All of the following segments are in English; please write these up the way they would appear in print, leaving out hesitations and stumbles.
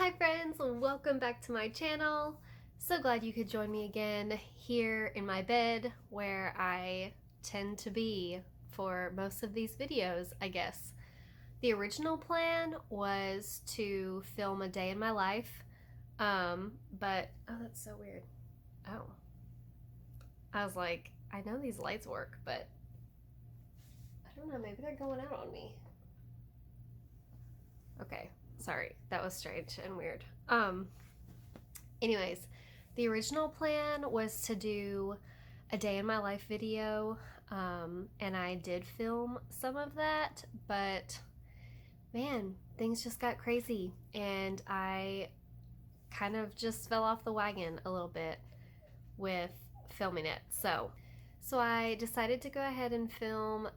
Hi friends, welcome back to my channel. So glad you could join me again here in my bed where I tend to be for most of these videos, I guess. The original plan was to film a day in my life, but, oh, that's so weird. Oh. I was like, I know these lights work, but I don't know, maybe they're going out on me. Okay, sorry, that was strange and weird. Anyways, the original plan was to do a day in my life video, and I did film some of that, but man, things just got crazy, and I kind of just fell off the wagon a little bit with filming it. So I decided to go ahead and film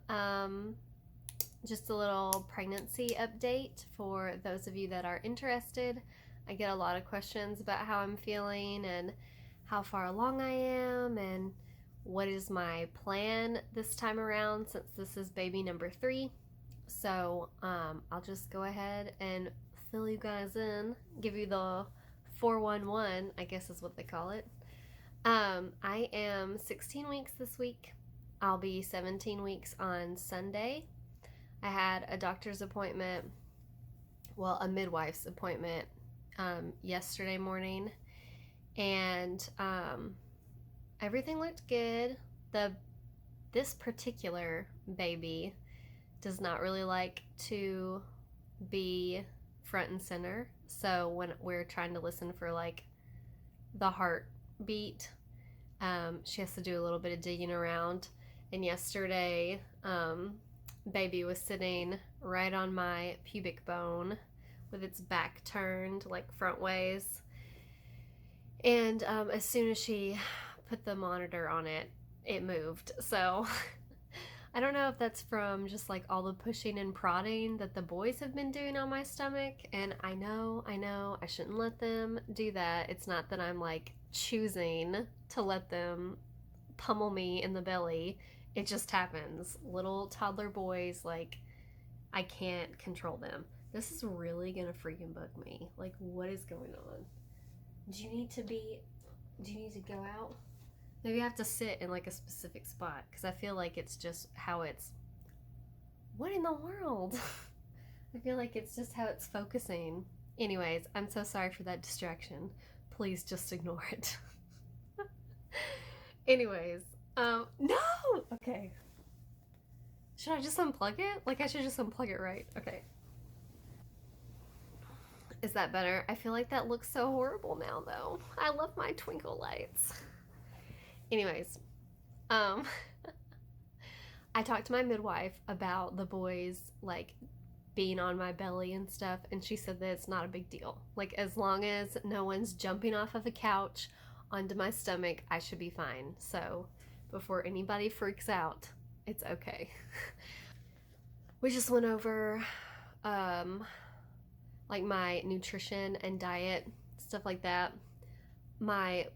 just a little pregnancy update for those of you that are interested. I get a lot of questions about how I'm feeling and how far along I am and what is my plan this time around since this is baby number 3. So I'll just go ahead and fill you guys in, give you the 411, I guess is what they call it. I am 16 weeks this week. I'll be 17 weeks on Sunday. I had a doctor's appointment, well, a midwife's appointment yesterday morning, and everything looked good. This particular baby does not really like to be front and center, so when we're trying to listen for like the heartbeat, she has to do a little bit of digging around. And yesterday, baby was sitting right on my pubic bone with its back turned like front ways, and as soon as she put the monitor on it, it moved. So I don't know if that's from just like all the pushing and prodding that the boys have been doing on my stomach, and I know I shouldn't let them do that. It's not that I'm like choosing to let them pummel me in the belly. It just happens. Little toddler boys, like, I can't control them. This is really gonna freaking bug me. Like, what is going on? Do you need to go out? Maybe I have to sit in like a specific spot because I feel like it's just how it's. What in the world? I feel like it's just how it's focusing. Anyways, I'm so sorry for that distraction. Please just ignore it. Anyways, no! Okay. Should I just unplug it? Like, I should just unplug it, right? Okay. Is that better? I feel like that looks so horrible now, though. I love my twinkle lights. Anyways, I talked to my midwife about the boys, like, being on my belly and stuff, and she said that it's not a big deal. Like, as long as no one's jumping off of a couch onto my stomach, I should be fine. So before anybody freaks out, it's okay. We just went over like my nutrition and diet, stuff like that. My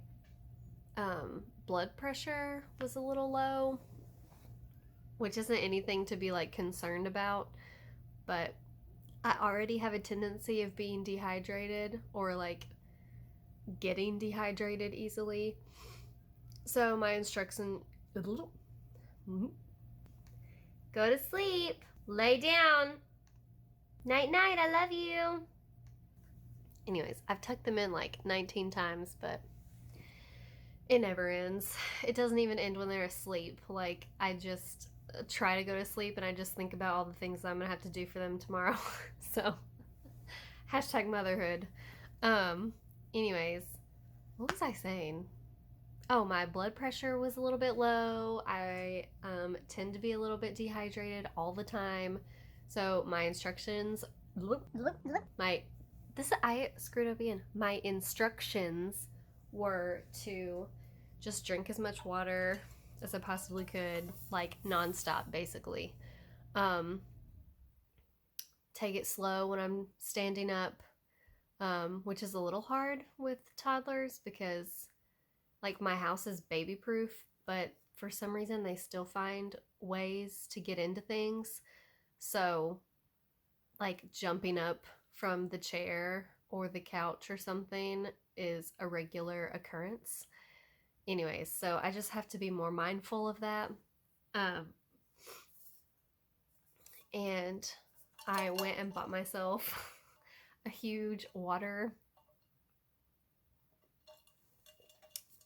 blood pressure was a little low, which isn't anything to be like concerned about, but I already have a tendency of being dehydrated or like getting dehydrated easily. So my instruction, go to sleep, lay down, night night, I love you. Anyways, I've tucked them in like 19 times, but it never ends. It doesn't even end when they're asleep. Like, I just try to go to sleep and I just think about all the things I'm gonna have to do for them tomorrow. So hashtag motherhood. Anyways, what was I saying? Oh, my blood pressure was a little bit low. I tend to be a little bit dehydrated all the time. So my instructions, I screwed up again. My instructions were to just drink as much water as I possibly could, like nonstop, basically. Take it slow when I'm standing up, which is a little hard with toddlers because, like, my house is baby proof, but for some reason they still find ways to get into things. So, like, jumping up from the chair or the couch or something is a regular occurrence. Anyways, so I just have to be more mindful of that. Um, and I went and bought myself a huge water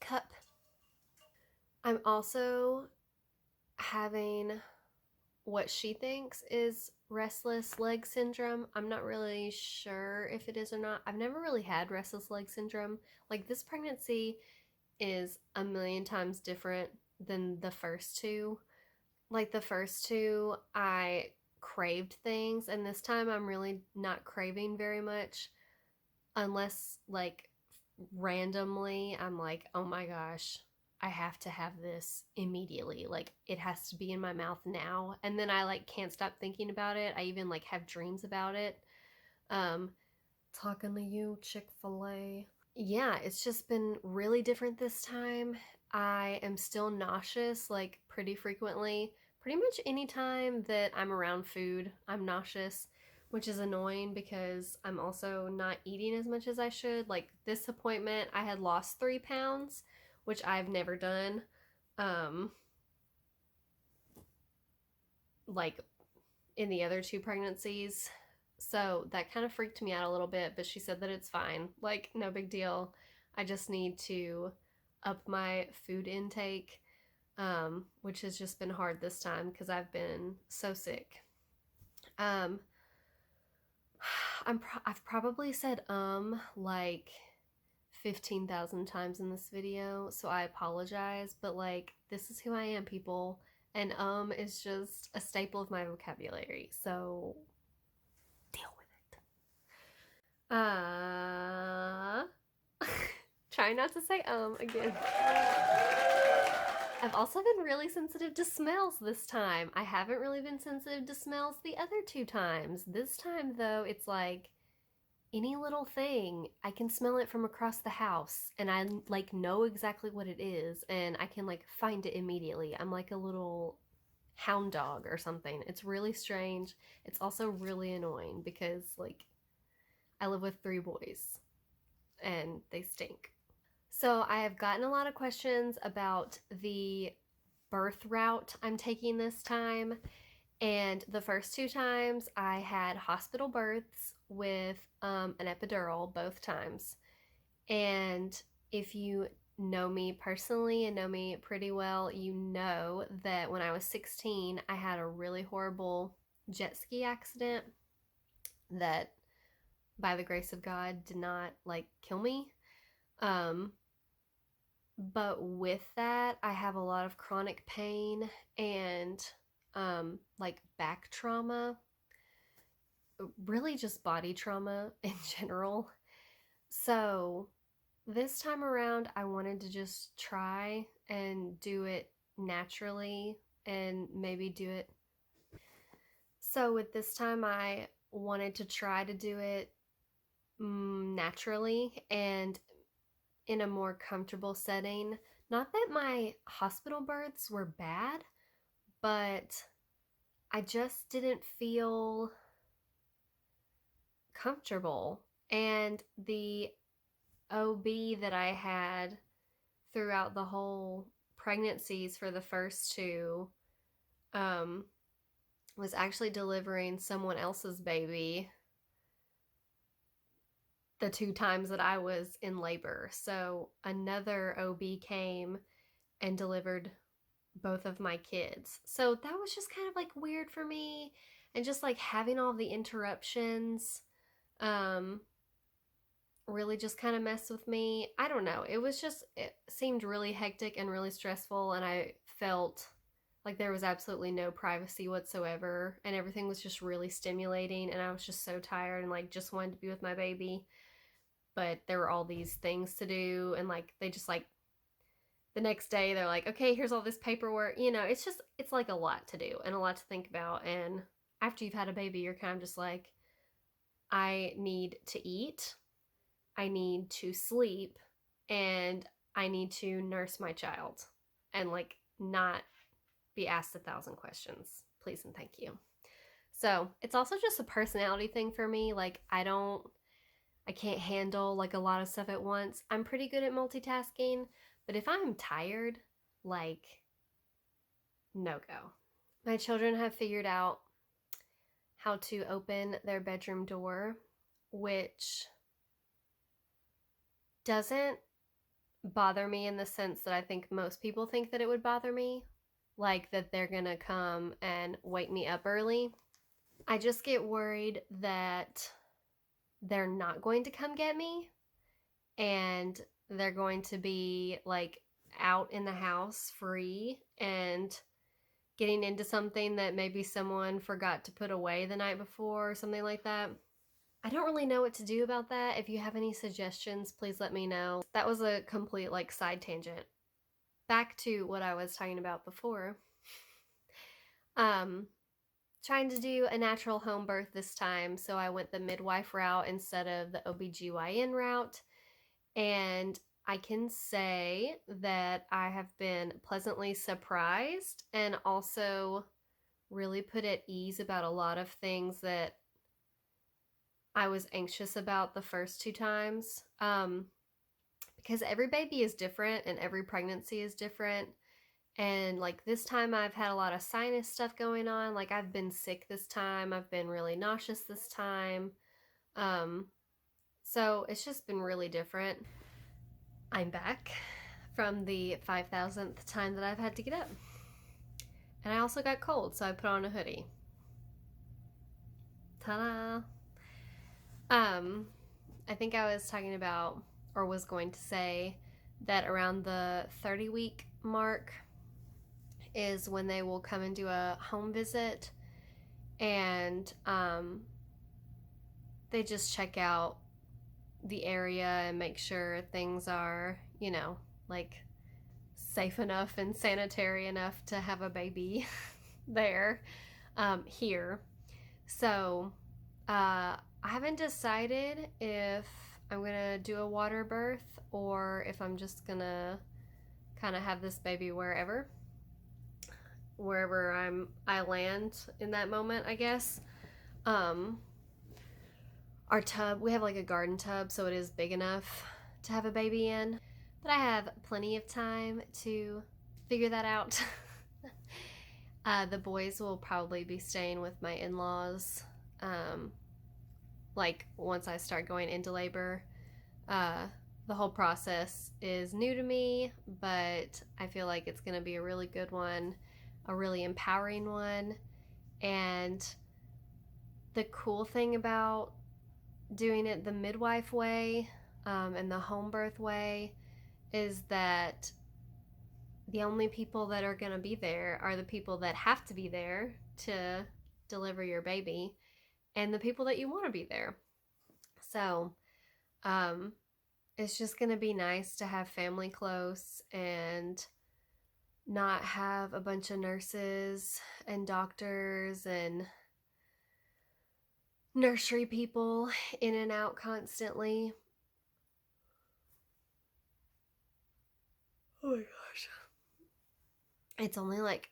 cup. I'm also having what she thinks is restless leg syndrome. I'm not really sure if it is or not. I've never really had restless leg syndrome. Like, this pregnancy is a million times different than the first two. Like, the first two, I craved things, and this time I'm really not craving very much, unless, like, randomly I'm like, oh my gosh, I have to have this immediately. Like, it has to be in my mouth now. And then I like can't stop thinking about it. I even like have dreams about it. Um, Talking to you, Chick-fil-A. Yeah, it's just been really different this time. I am still nauseous like pretty frequently. Pretty much any time that I'm around food, I'm nauseous, which is annoying because I'm also not eating as much as I should. Like, this appointment, I had lost 3 pounds, which I've never done. Um, like in the other two pregnancies. So that kind of freaked me out a little bit, but she said that it's fine. Like, no big deal. I just need to up my food intake, which has just been hard this time because I've been so sick. Um, I've probably said like 15,000 times in this video, so I apologize, but like, this is who I am, people, and is just a staple of my vocabulary, so deal with it. Try not to say again. I've also been really sensitive to smells this time. I haven't really been sensitive to smells the other two times. This time, though, it's like any little thing, I can smell it from across the house, and I like know exactly what it is, and I can like find it immediately. I'm like a little hound dog or something. It's really strange. It's also really annoying because like I live with 3 boys and they stink. So I have gotten a lot of questions about the birth route I'm taking this time. And the first 2 times I had hospital births with an epidural both times. And if you know me personally and know me pretty well, you know that when I was 16, I had a really horrible jet ski accident that, by the grace of God, did not like kill me. Um, but with that, I have a lot of chronic pain and like back trauma, really just body trauma in general. So this time around, I wanted to just try and do it naturally and maybe do it. So with this time, I wanted to try to do it naturally and in a more comfortable setting. Not that my hospital births were bad, but I just didn't feel comfortable. And the OB that I had throughout the whole pregnancies for the first two um, was actually delivering someone else's baby the 2 times that I was in labor. So another OB came and delivered both of my kids. So that was just kind of like weird for me. And just like having all the interruptions um, really just kind of messed with me. I don't know. It seemed really hectic and really stressful. And I felt like there was absolutely no privacy whatsoever. And everything was just really stimulating. And I was just so tired and like just wanted to be with my baby. But there were all these things to do. And like they just like the next day they're like, okay, here's all this paperwork. It's like a lot to do and a lot to think about. And after you've had a baby, you're kind of just like, I need to eat, I need to sleep, and I need to nurse my child and like not be asked 1,000 questions, please and thank you. So it's also just a personality thing for me. Like, I don't I can't handle like a lot of stuff at once. I'm pretty good at multitasking, but if I'm tired, like, no go. My children have figured out how to open their bedroom door, which doesn't bother me in the sense that I think most people think that it would bother me, like that they're gonna come and wake me up early. I just get worried that they're not going to come get me and they're going to be like out in the house free and getting into something that maybe someone forgot to put away the night before or something like that. I don't really know what to do about that. If you have any suggestions, please let me know. That was a complete like side tangent. Back to what I was talking about before. Um, Trying to do a natural home birth this time, so I went the midwife route instead of the OBGYN route. And I can say that I have been pleasantly surprised and also really put at ease about a lot of things that I was anxious about the first two times. Because every baby is different and every pregnancy is different. And like this time, I've had a lot of sinus stuff going on. Like I've been sick this time, I've been really nauseous this time. Um, so it's just been really different. I'm back from the 5,000th time that I've had to get up. And I also got cold, so I put on a hoodie. Ta-da! I think I was talking about, or was going to say, that around the 30-week mark is when they will come and do a home visit, and they just check out the area and make sure things are, like safe enough and sanitary enough to have a baby there, here. So I haven't decided if I'm gonna do a water birth or if I'm just gonna kind of have this baby wherever I land in that moment, I guess. Our tub, we have like a garden tub, so it is big enough to have a baby in, but I have plenty of time to figure that out. The boys will probably be staying with my in-laws, like once I start going into labor. The whole process is new to me, but I feel like it's going to be a really good one, a really empowering one. And the cool thing about doing it the midwife way, and the home birth way, is that the only people that are going to be there are the people that have to be there to deliver your baby and the people that you want to be there. So it's just going to be nice to have family close and not have a bunch of nurses and doctors and nursery people in and out constantly. Oh my gosh. It's only like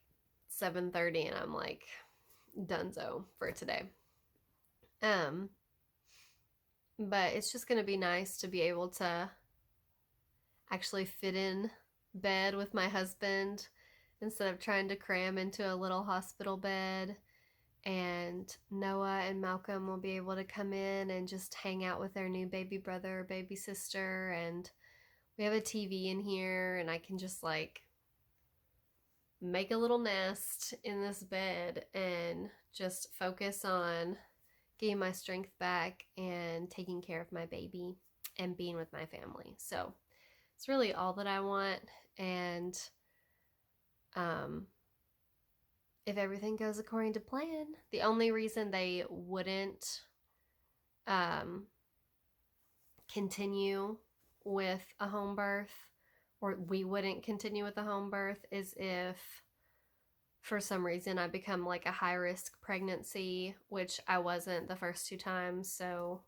7:30 and I'm like donezo for today. But it's just going to be nice to be able to actually fit in bed with my husband instead of trying to cram into a little hospital bed. And Noah and Malcolm will be able to come in and just hang out with their new baby brother or baby sister. And we have a TV in here, and I can just like make a little nest in this bed and just focus on getting my strength back and taking care of my baby and being with my family. So it's really all that I want. And if everything goes according to plan, the only reason they wouldn't continue with a home birth, or we wouldn't continue with a home birth, is if for some reason I become like a high risk pregnancy, which I wasn't the first two times, so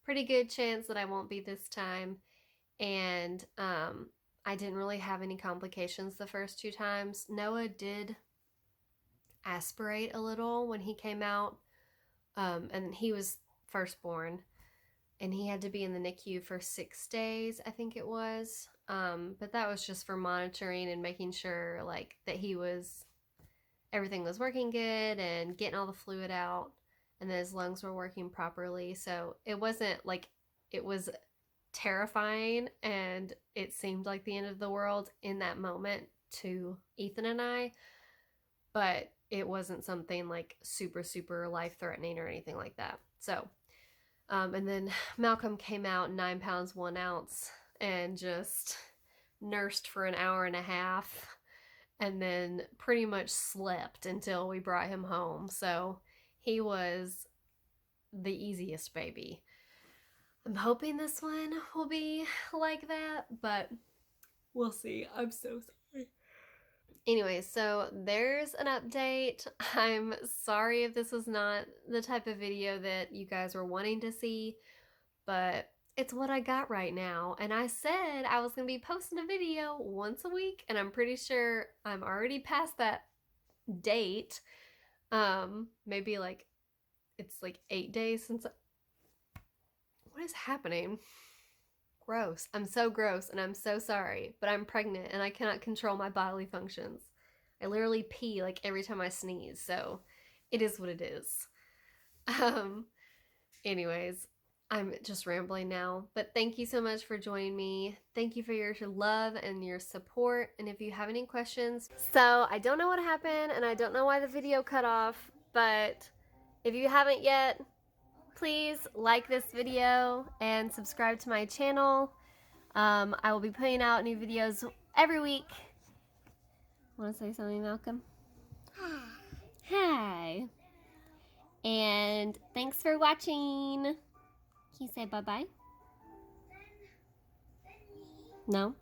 pretty good chance that I won't be this time. And I didn't really have any complications the first two times. Noah did aspirate a little when he came out, and he was firstborn. and he had to be in the NICU for 6 days, I think it was. But that was just for monitoring and making sure like that everything was working good and getting all the fluid out, and that his lungs were working properly. So it wasn't like, it was terrifying and it seemed like the end of the world in that moment to Ethan and I, but it wasn't something like super, super life threatening or anything like that. So, and then Malcolm came out 9 pounds, 1 ounce, and just nursed for an hour and a half and then pretty much slept until we brought him home. So he was the easiest baby. I'm hoping this one will be like that, but we'll see. I'm so sorry. Anyway, so there's an update. I'm sorry if this was not the type of video that you guys were wanting to see, but it's what I got right now. And I said I was going to be posting a video once a week, and I'm pretty sure I'm already past that date. Maybe like it's like 8 days since. What is happening? Gross. I'm so gross and I'm so sorry, but I'm pregnant and I cannot control my bodily functions. I literally pee like every time I sneeze, so it is what it is. Um, anyways, I'm just rambling now, but thank you so much for joining me. Thank you for your love and your support. And if you have any questions, so I don't know what happened and I don't know why the video cut off, but if you haven't yet, please like this video and subscribe to my channel. I will be putting out new videos every week. Want to say something, Malcolm? Hi. And thanks for watching. Can you say bye-bye? No?